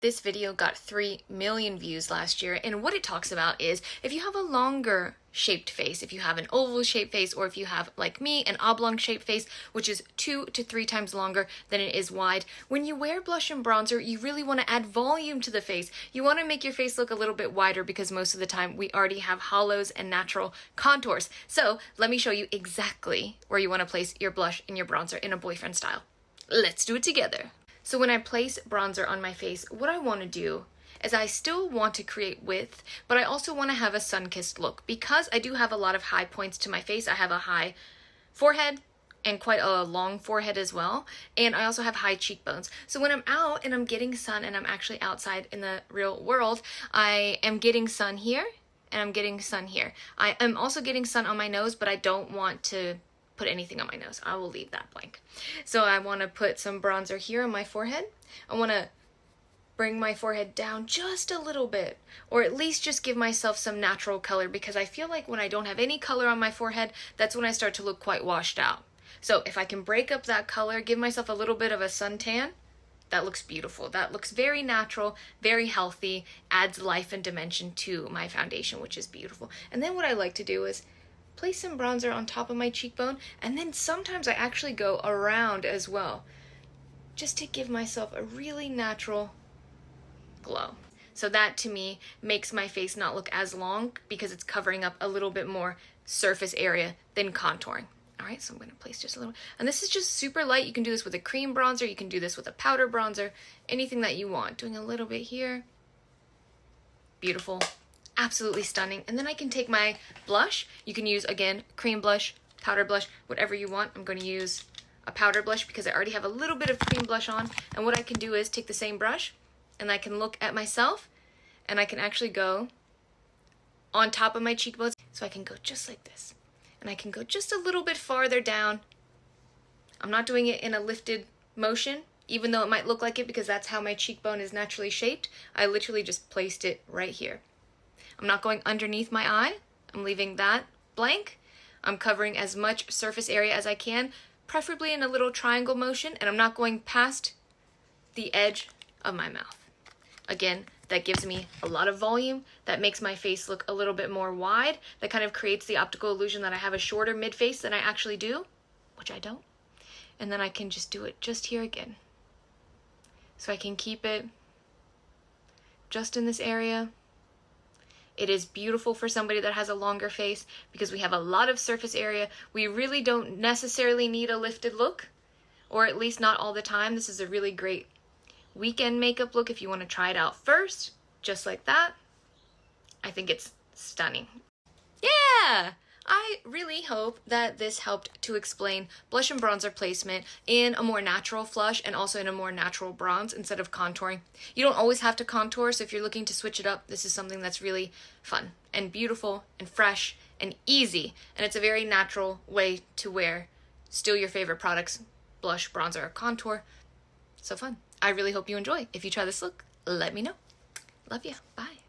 This video got 3 million views last year, and what it talks about is if you have a longer shaped face, if you have an oval shaped face, or if you have, like me, an oblong shaped face, which is 2 to 3 times longer than it is wide, when you wear blush and bronzer, you really want to add volume to the face. You want to make your face look a little bit wider because most of the time we already have hollows and natural contours. So let me show you exactly where you want to place your blush and your bronzer in a boyfriend style. Let's do it together. So when I place bronzer on my face, what I want to do is I still want to create width, but I also want to have a sun-kissed look. Because I do have a lot of high points to my face, I have a high forehead and quite a long forehead as well, and I also have high cheekbones. So when I'm out and I'm getting sun and I'm actually outside in the real world, I am getting sun here and I'm getting sun here. I am also getting sun on my nose, but I don't want to put anything on my nose. I will leave that blank. So I want to put some bronzer here on my forehead. I want to bring my forehead down just a little bit, or at least just give myself some natural color, because I feel like when I don't have any color on my forehead, that's when I start to look quite washed out. So if I can break up that color, give myself a little bit of a suntan, that looks beautiful. That looks very natural, very healthy, adds life and dimension to my foundation, which is beautiful. And then what I like to do is place some bronzer on top of my cheekbone, and then sometimes I actually go around as well, just to give myself a really natural glow. So that to me makes my face not look as long because it's covering up a little bit more surface area than contouring. All right, so I'm gonna place just a little, and this is just super light. You can do this with a cream bronzer, you can do this with a powder bronzer, anything that you want. Doing a little bit here. Beautiful. Absolutely stunning. And then I can take my blush. You can use, again, cream blush, powder blush, whatever you want. I'm going to use a powder blush because I already have a little bit of cream blush on. And what I can do is take the same brush and I can look at myself and I can actually go on top of my cheekbones. So I can go just like this. And I can go just a little bit farther down. I'm not doing it in a lifted motion, even though it might look like it because that's how my cheekbone is naturally shaped. I literally just placed it right here. I'm not going underneath my eye. I'm leaving that blank. I'm covering as much surface area as I can, preferably in a little triangle motion, and I'm not going past the edge of my mouth. Again, that gives me a lot of volume. That makes my face look a little bit more wide. That kind of creates the optical illusion that I have a shorter mid-face than I actually do, which I don't. And then I can just do it just here again. So I can keep it just in this area. It is beautiful for somebody that has a longer face because we have a lot of surface area. We really don't necessarily need a lifted look, or at least not all the time. This is a really great weekend makeup look if you want to try it out first, just like that. I think it's stunning. Yeah! I really hope that this helped to explain blush and bronzer placement in a more natural flush and also in a more natural bronze instead of contouring. You don't always have to contour, so if you're looking to switch it up, this is something that's really fun and beautiful and fresh and easy, and it's a very natural way to wear still your favorite products, blush, bronzer, or contour. So fun. I really hope you enjoy. If you try this look, let me know. Love you. Bye.